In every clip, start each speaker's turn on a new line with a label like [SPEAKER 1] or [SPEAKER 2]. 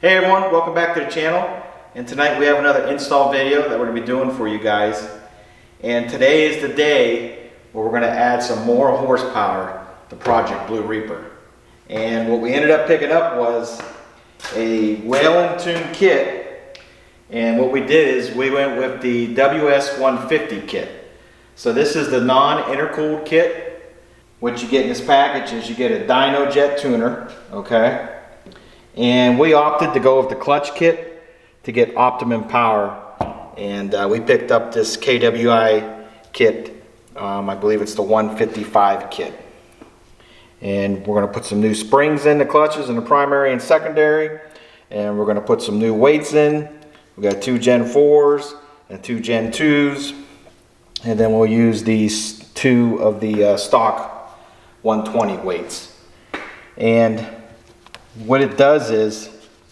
[SPEAKER 1] Hey everyone, welcome back to the channel. And tonight we have another install video that we're going to be doing for you guys. And today is the day where we're going to add some more horsepower to Project Blue Reaper. And what we ended up picking up was a Whalen Tune kit. And what we did is we went with the WS150 kit. So this is the non-intercooled kit. What you get in this package is you get a dyno jet tuner, okay? And we opted to go with the clutch kit to get optimum power. And we picked up this KWI kit. I believe it's the 155 kit. And we're going to put some new springs in the clutches in the primary and secondary. And we're going to put some new weights in. We got 2 Gen 4s and 2 Gen 2s. And then we'll use these 2 of the stock 120 weights. And what it does is,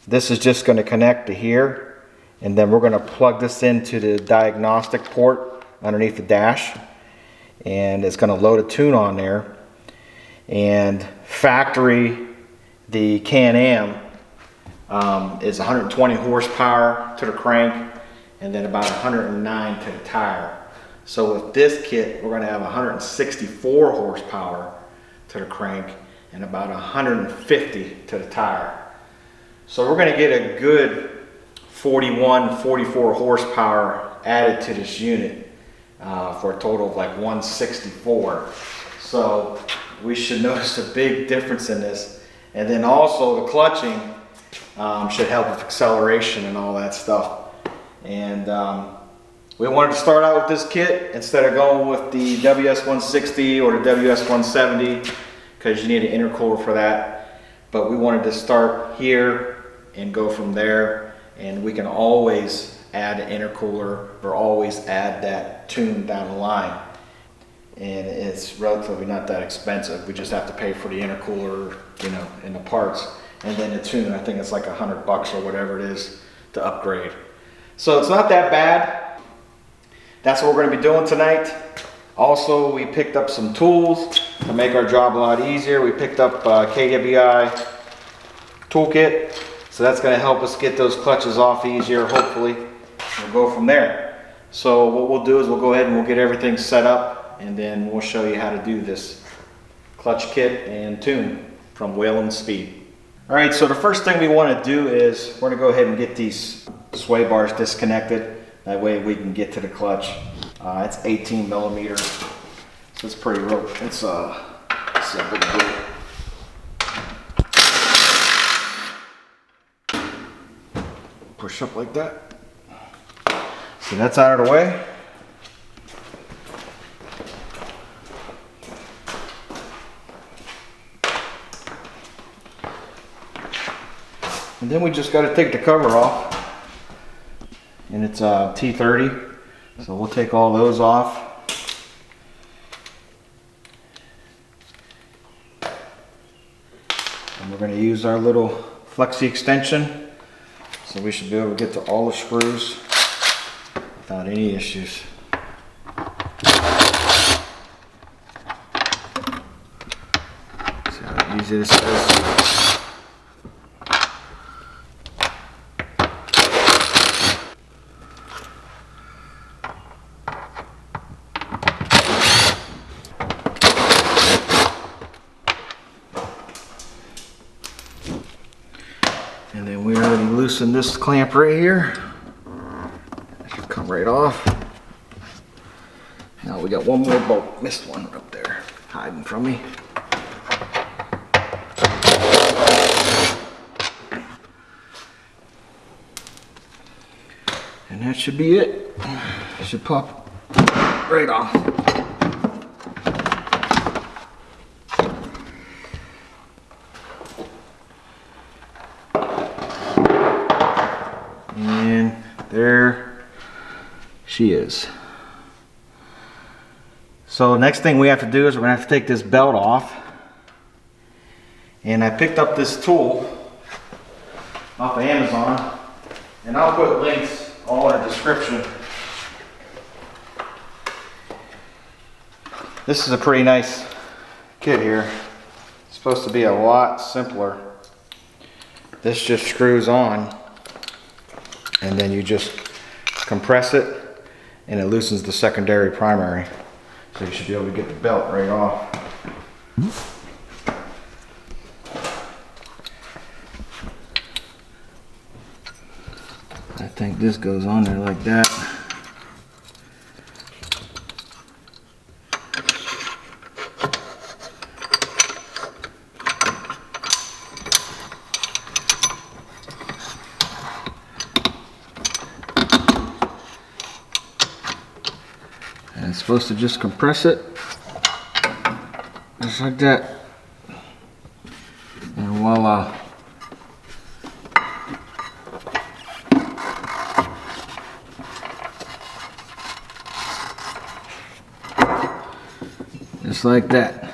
[SPEAKER 1] this is just going to connect to here, and then we're going to plug this into the diagnostic port underneath the dash, and it's going to load a tune on there. And factory, the Can-Am is 120 horsepower to the crank, and then about 109 to the tire. So with this kit, we're going to have 164 horsepower to the crank and about 150 to the tire. So we're going to get a good 41, 44 horsepower added to this unit for a total of like 164. So we should notice a big difference in this. And then also the clutching should help with acceleration and all that stuff. And we wanted to start out with this kit instead of going with the WS160 or the WS170, because you need an intercooler for that. But we wanted to start here and go from there, and we can always add an intercooler or always add that tune down the line. And it's relatively not that expensive. We just have to pay for the intercooler, you know, and the parts. And then the tune, I think it's like $100 or whatever it is to upgrade. So it's not that bad. That's what we're going to be doing tonight. Also, we picked up some tools to make our job a lot easier. We picked up KWI toolkit, so that's going to help us get those clutches off easier, hopefully. We'll go from there. So what we'll do is we'll go ahead and we'll get everything set up, and then we'll show you how to do this clutch kit and tune from Whalen Speed. All right, so the first thing we want to do is we're going to go ahead and get these sway bars disconnected. That way we can get to the clutch. It's 18 millimeters, so it's pretty real. It's simple to do. Push up like that. So that's out of the way. And then we just got to take the cover off. And it's T30. So we'll take all those off. And we're going to use our little flexi extension. So we should be able to get to all the screws without any issues. See how easy this is. And then we already loosened this clamp right here. That should come right off. Now we got one more bolt. Missed one up there, hiding from me. And that should be it. It should pop right off. And there she is. So the next thing we have to do is we're going to have to take this belt off. And I picked up this tool off of Amazon, and I'll put links all in the description. This is a pretty nice kit here. It's supposed to be a lot simpler this just screws on, and then you just compress it and it loosens the secondary primary. So you should be able to get the belt right off. I think this goes on there like that. And it's supposed to just compress it, just like that. And voila. Just like that.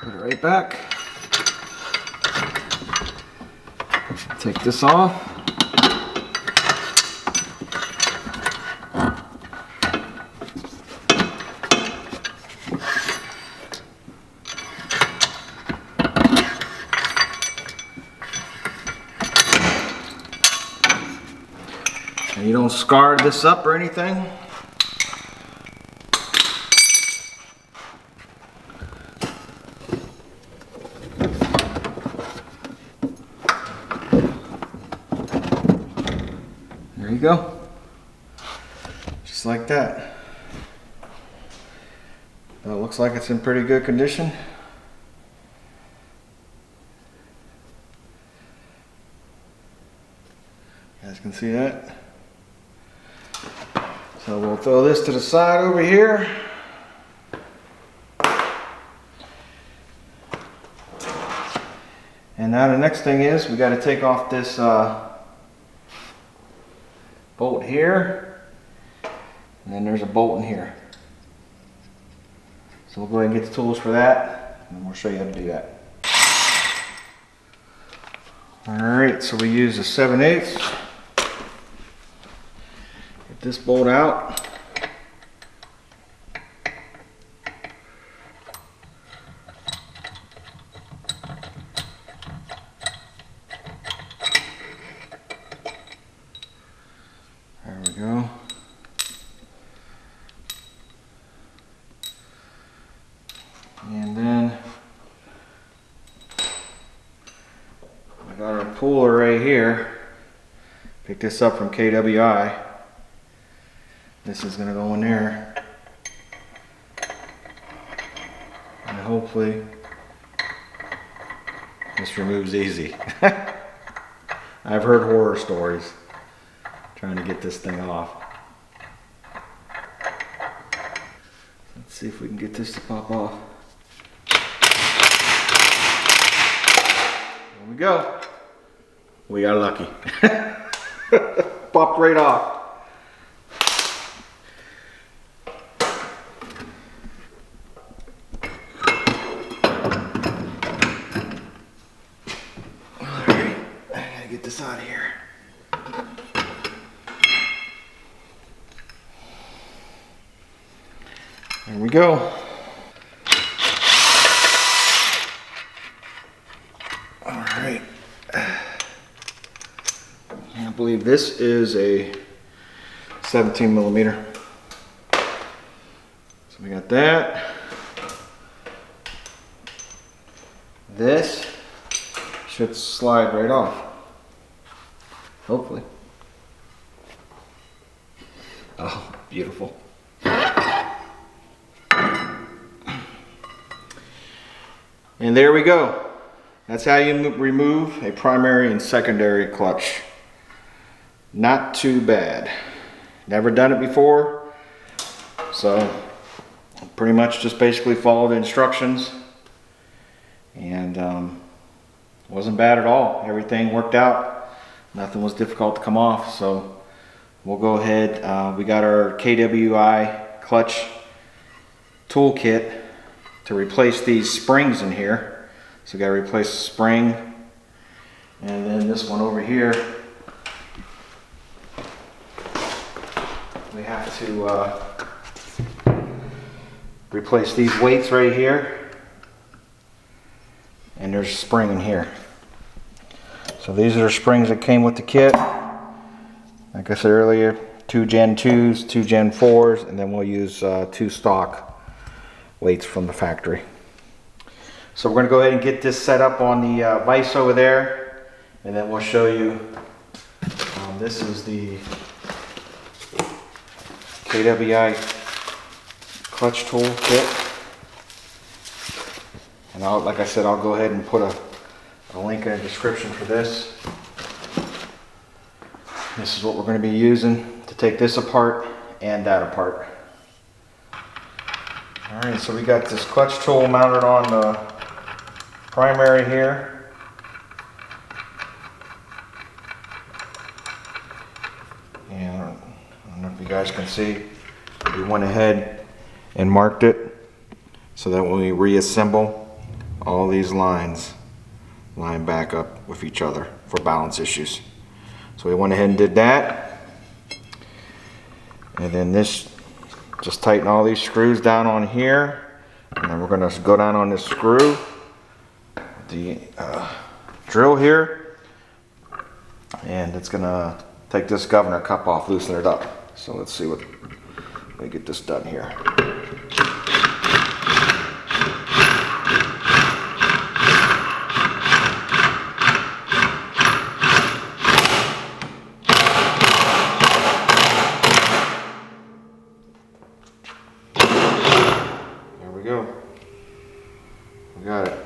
[SPEAKER 1] Put it right back. Take this off. And you don't scar this up or anything. There you go. Just like that. That looks like it's in pretty good condition. You guys can see that. So we'll throw this to the side over here. And now the next thing is we got to take off this bolt here, and then there's a bolt in here. So we'll go ahead and get the tools for that, and we'll show you how to do that. Alright, so we use a 7/8. Get this bolt out. There we go. And then we got our puller right here. Pick this up from KWI. This is going to go in there. And hopefully this removes easy. I've heard horror stories trying to get this thing off. Let's see if we can get this to pop off. There we go. We got lucky. Popped right off. Alright, I gotta get this out of here. There we go. Alright. I believe this is a 17mm. So we got that. This should slide right off. Hopefully. Oh, beautiful. And there we go. That's how you remove a primary and secondary clutch. Not too bad. Never done it before, so pretty much just basically follow the instructions, and wasn't bad at all. Everything worked out. Nothing was difficult to come off, so we'll go ahead. We got our KWI clutch toolkit to replace these springs in here. So we got to replace the spring, and then this one over here we have to replace these weights right here, and there's a spring in here. So these are the springs that came with the kit. Like I said earlier, 2 Gen 2s, 2 Gen 4s, and then we'll use 2 stock weights from the factory. So we're going to go ahead and get this set up on the vise over there, and then we'll show you. This is the KWI clutch tool kit. And like I said, I'll go ahead and put a link in the description for this. This is what we're going to be using to take this apart and that apart. Alright, so we got this clutch tool mounted on the primary here. And I don't know if you guys can see, we went ahead and marked it so that when we reassemble, all these lines line back up with each other for balance issues. So we went ahead and did that. And then this, just tighten all these screws down on here. And then we're going to go down on this screw, the drill here. And it's going to take this governor cup off, loosen it up. So let's see what, let me get this done here. Go. We got it.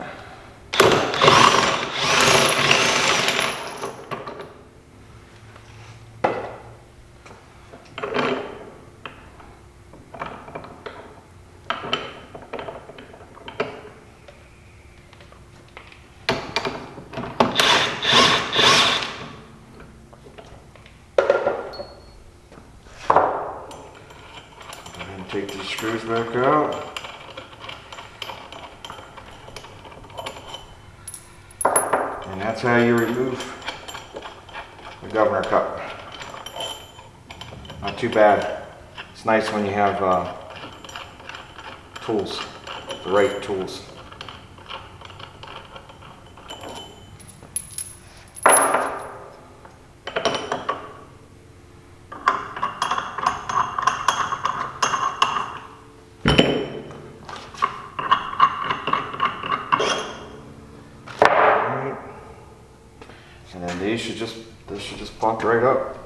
[SPEAKER 1] Go ahead and take these screws back out. And that's how you remove the governor cup. Not too bad. It's nice when you have tools, the right tools. And then this should just pop right up.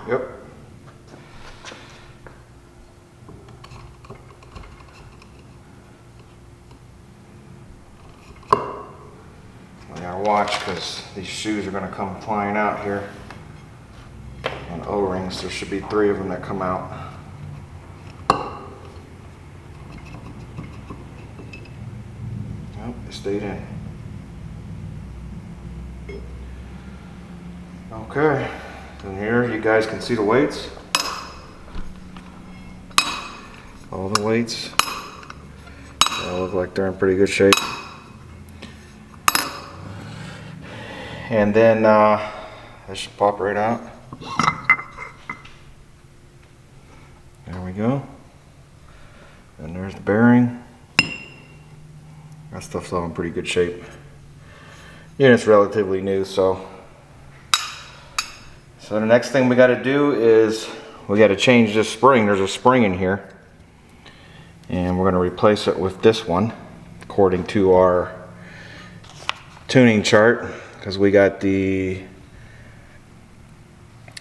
[SPEAKER 1] Yep. We gotta watch because these shoes are gonna come flying out here. And O-rings, there should be 3 of them that come out. Nope, they stayed in. Okay, and here you guys can see the weights. All the weights. They all look like they're in pretty good shape. And then that should pop right out. There we go. And there's the bearing. That stuff's all in pretty good shape. Unit's relatively new, so the next thing we got to do is we got to change this spring. There's a spring in here, and we're going to replace it with this one according to our tuning chart, because we got the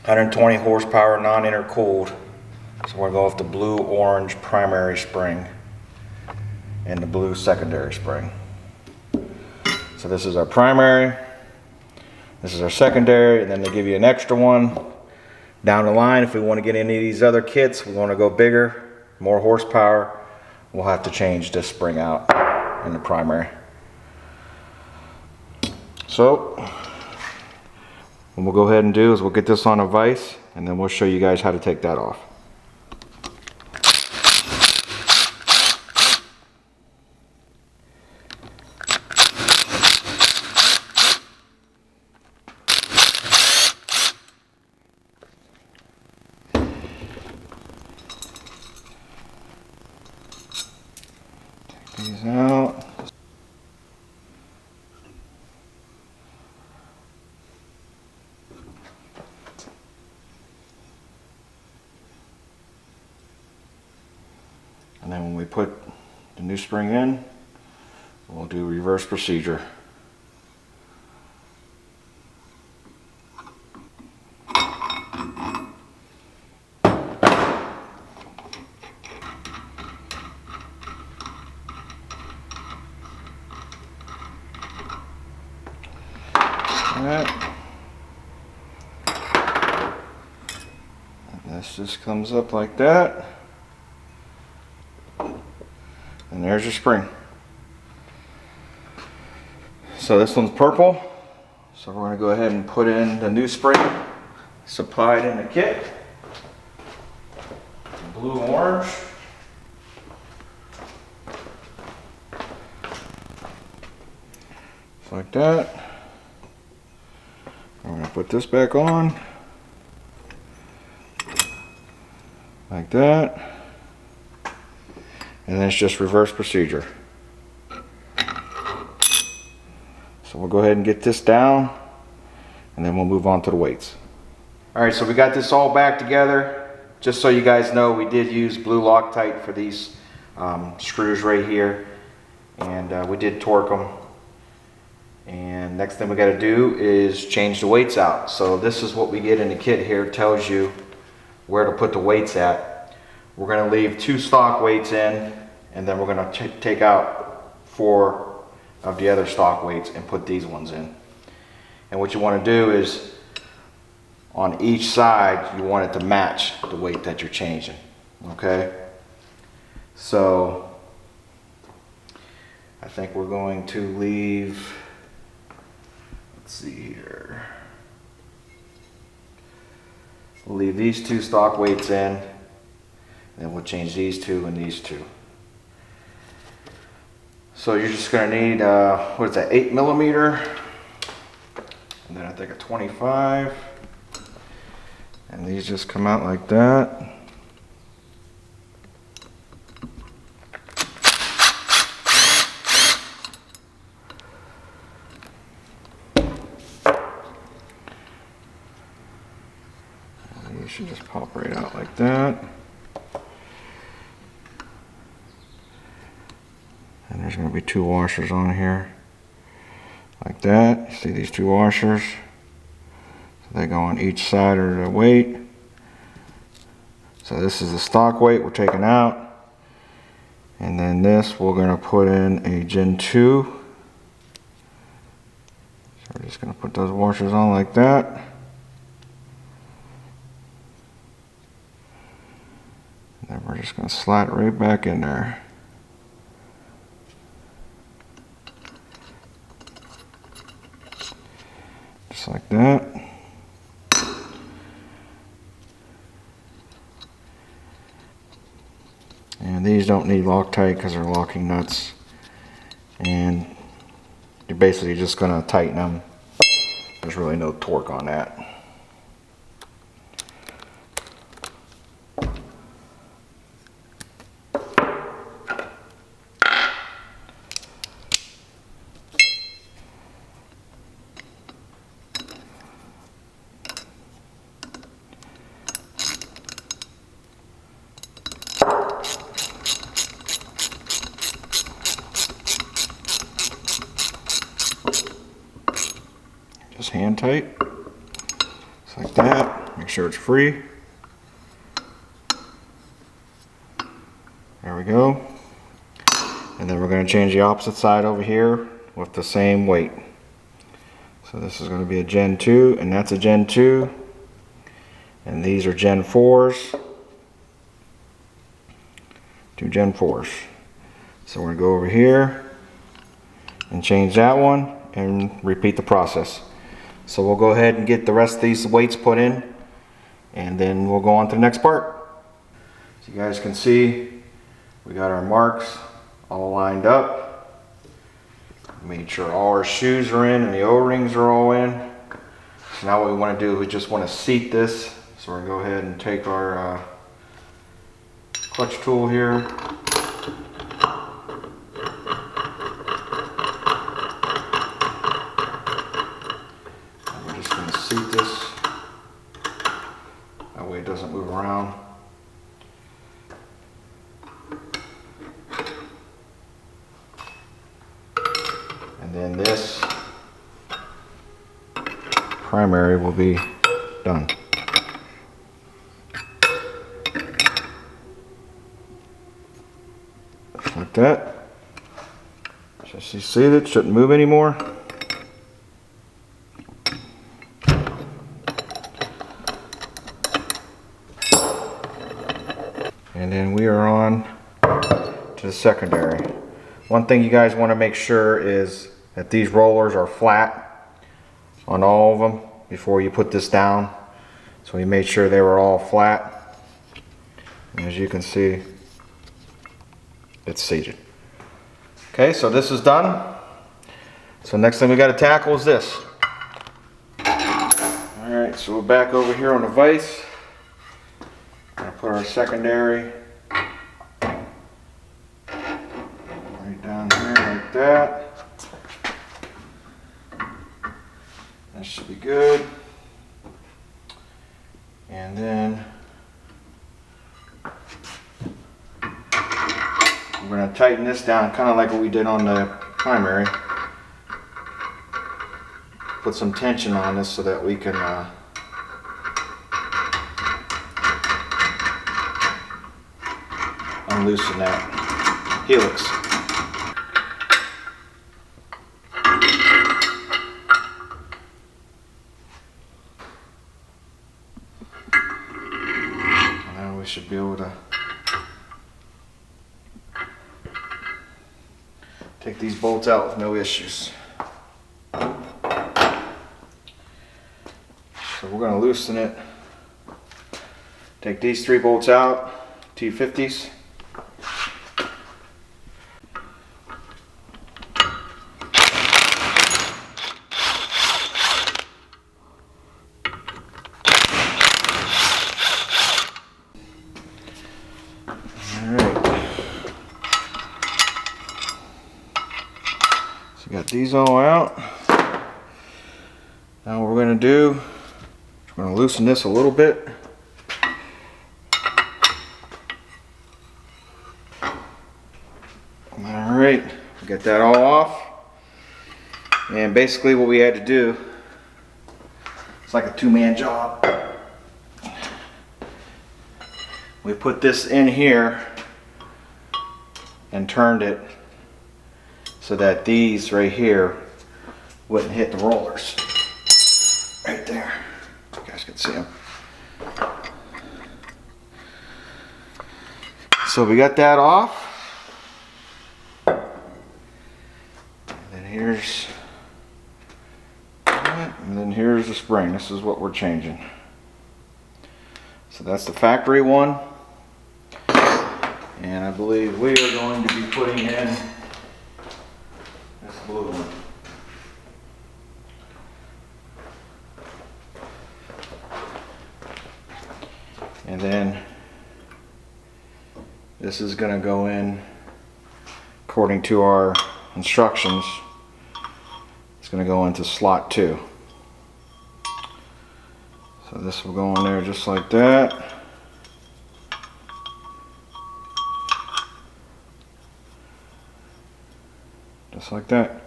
[SPEAKER 1] 120 horsepower non-intercooled. So we're going to go with the blue-orange primary spring and the blue secondary spring. So this is our primary. This is our secondary, and then they give you an extra one down the line. If we want to get any of these other kits, we want to go bigger, more horsepower, we'll have to change this spring out in the primary. So what we'll go ahead and do is we'll get this on a vise, and then we'll show you guys how to take that off. we put the new spring in, we'll do reverse procedure. And this just comes up like that, and there's your spring. So this one's purple, so we're going to go ahead and put in the new spring supplied in the kit. Blue and orange. Just like that. I'm going to put this back on, like that, and then it's just reverse procedure. So we'll go ahead and get this down, and then we'll move on to the weights. Alright, so we got this all back together. Just so you guys know, we did use blue Loctite for these screws right here, and we did torque them. And next thing we got to do is change the weights out. So this is what we get in the kit here. It tells you where to put the weights at. We're going to leave 2 stock weights in, and then we're going to take out 4 of the other stock weights and put these ones in. And what you want to do is on each side you want it to match the weight that you're changing. Okay, so I think we're going to leave, let's see here, we'll leave these 2 stock weights in, and then we'll change these 2 and these 2. So you're just going to need, what is that, 8mm, and then I think a 25, and these just come out like that. You should just pop right out like that. And there's going to be 2 washers on here, like that. You see these 2 washers? So they go on each side of the weight. So this is the stock weight we're taking out. And then this we're going to put in a Gen 2. So we're just going to put those washers on like that. Then we're just going to slide it right back in there. Just like that. And these don't need Loctite because they're locking nuts. And you're basically just going to tighten them. There's really no torque on that. Just hand tight, just like that. Make sure it's free. There we go. And then we're going to change the opposite side over here with the same weight. So this is going to be a Gen 2, and that's a Gen 2. And these are Gen 4s. 2 Gen 4s. So we're going to go over here and change that one and repeat the process. So we'll go ahead and get the rest of these weights put in, and then we'll go on to the next part. So you guys can see we got our marks all lined up. Made sure all our shoes are in and the O-rings are all in. So now what we want to do is we just want to seat this. So we're going to go ahead and take our clutch tool here. Seat this, that way it doesn't move around. And then this primary will be done. Just like that. Just you see that it shouldn't move anymore. And then we are on to the secondary. One thing you guys want to make sure is that these rollers are flat on all of them before you put this down. So we made sure they were all flat. And as you can see, it's seated. Okay, so this is done. So next thing we got to tackle is this. Alright, so we're back over here on the vise. Gonna put our secondary right down here like that. That should be good. And then we're gonna tighten this down, kind of like what we did on the primary. Put some tension on this so that we can unloosen that helix. And now we should be able to take these bolts out with no issues. So we're going to loosen it. Take these 3 bolts out, T50s. So got these all out. Now what we're going to do, we're going to loosen this a little bit. Alright, get that all off. And basically what we had to do, it's like a 2-man job. We put this in here and turned it so that these right here wouldn't hit the rollers. Right there. You guys can see them. So we got that off. And then here's that, and then here's the spring. This is what we're changing. So that's the factory one. And I believe we are going to be putting in this blue one. And then this is going to go in according to our instructions. It's going to go into slot 2. So this will go in there just like that. Just like that.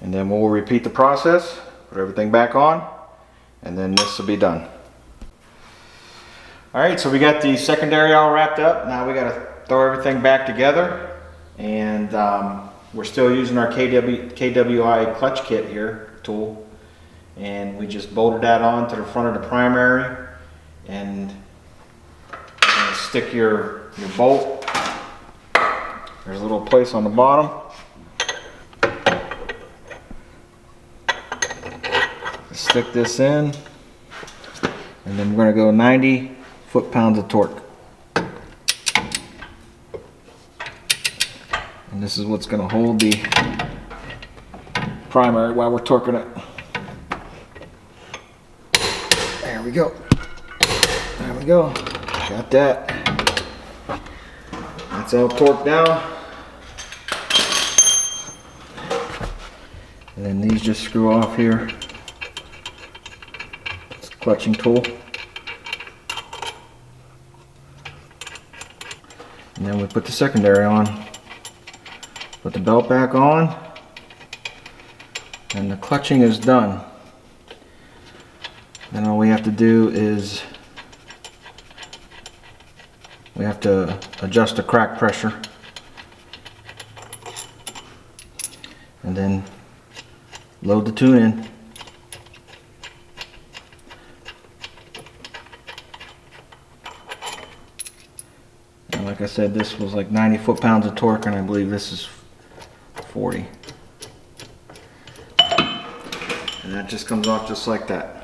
[SPEAKER 1] And then we'll repeat the process, put everything back on, and then this will be done. Alright, so we got the secondary all wrapped up. Now we got to throw everything back together. And we're still using our KWI clutch kit here, tool. And we just bolted that on to the front of the primary. And you're going to stick your bolt. There's a little place on the bottom. Stick this in. And then we're going to go 90 foot-pounds of torque. And this is what's going to hold the primary while we're torquing it. There we go. There we go. Got that. That's all torqued down. And then these just screw off here. It's a clutching tool. And then we put the secondary on. Put the belt back on. And the clutching is done. Then all we have to do is we have to adjust the crack pressure. And then load the tune in. And like I said, this was like 90 foot-pounds of torque, and I believe this is 40. And that just comes off just like that.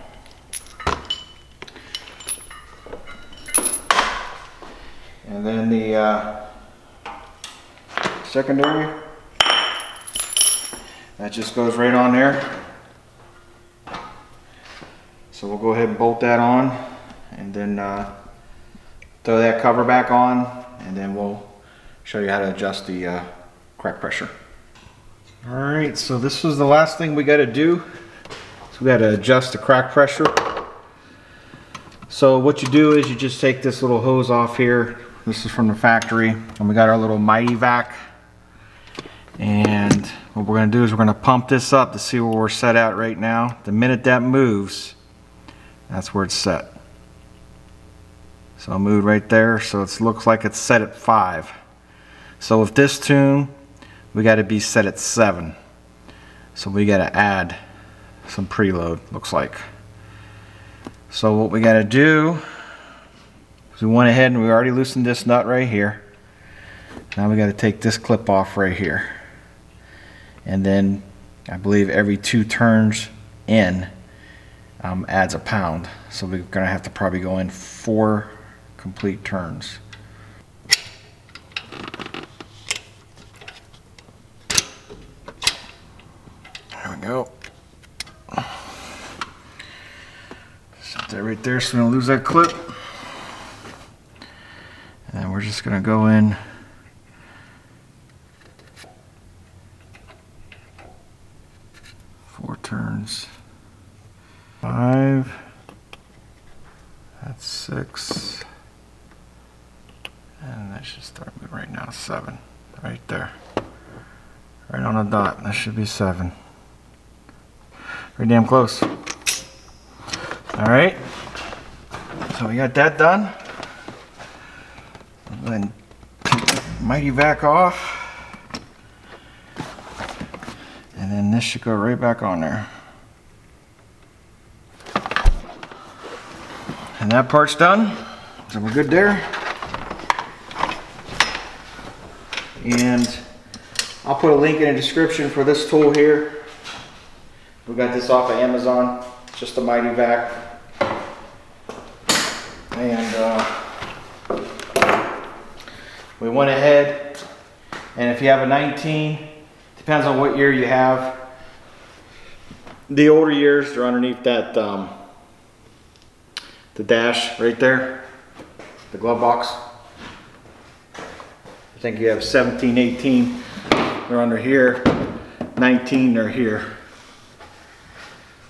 [SPEAKER 1] And then the secondary, that just goes right on there. So we'll go ahead and bolt that on, and then throw that cover back on, and then we'll show you how to adjust the crack pressure. Alright, so this is the last thing we got to do. So we got to adjust the crack pressure. So what you do is you just take this little hose off here. This is from the factory, and we got our little Mighty Vac. And what we're going to do is we're going to pump this up to see where we're set at right now. The minute that moves, that's where it's set. So I'll move right there, so it looks like it's set at 5. So with this tune, we got to be set at 7. So we got to add some preload, looks like. So what we got to do is we went ahead and we already loosened this nut right here. Now we got to take this clip off right here. And then I believe every 2 turns in adds a pound. So we're going to have to probably go in 4 complete turns. There we go. Set that right there so we don't lose that clip. And then we're just going to go in turns. 5. That's 6. And that should start moving right now. 7. Right there. Right on the dot. That should be 7. Pretty damn close. Alright. So we got that done. And then take the Mighty Vac off. And then this should go right back on there. And that part's done. So we're good there. And I'll put a link in the description for this tool here. We got this off of Amazon. It's just a Mighty Vac. And we went ahead, and if you have a 19, depends on what year you have. The older years, they're underneath that, the dash right there, the glove box. I think you have 17, 18, they're under here. 19, they're here.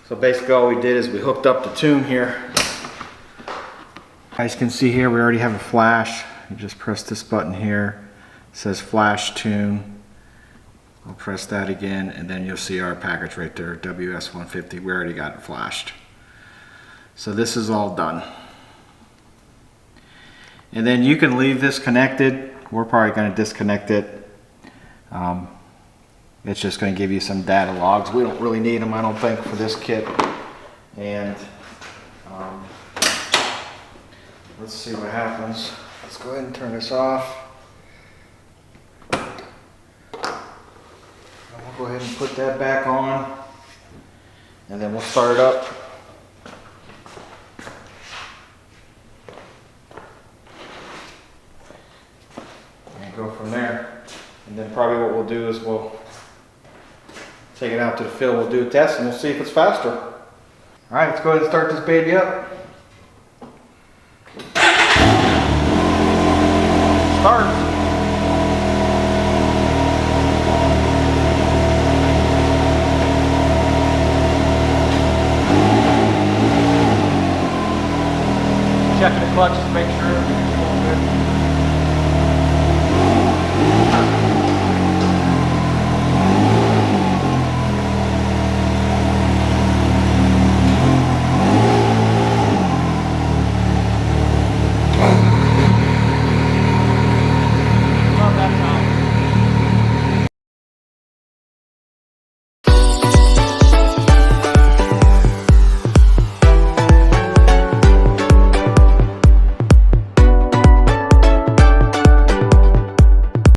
[SPEAKER 1] So basically all we did is we hooked up the tune here. As you can see here, we already have a flash. You just press this button here. It says flash tune. We'll press that again, and then you'll see our package right there, WS150. We already got it flashed. So this is all done. And then you can leave this connected. We're probably going to disconnect it. It's just going to give you some data logs. We don't really need them, I don't think, for this kit. And let's see what happens. Let's go ahead and turn this off. Go ahead and put that back on, and then we'll start it up. And go from there. And then probably what we'll do is we'll take it out to the field, we'll do a test, and we'll see if it's faster. Alright, let's go ahead and start this baby up. Start.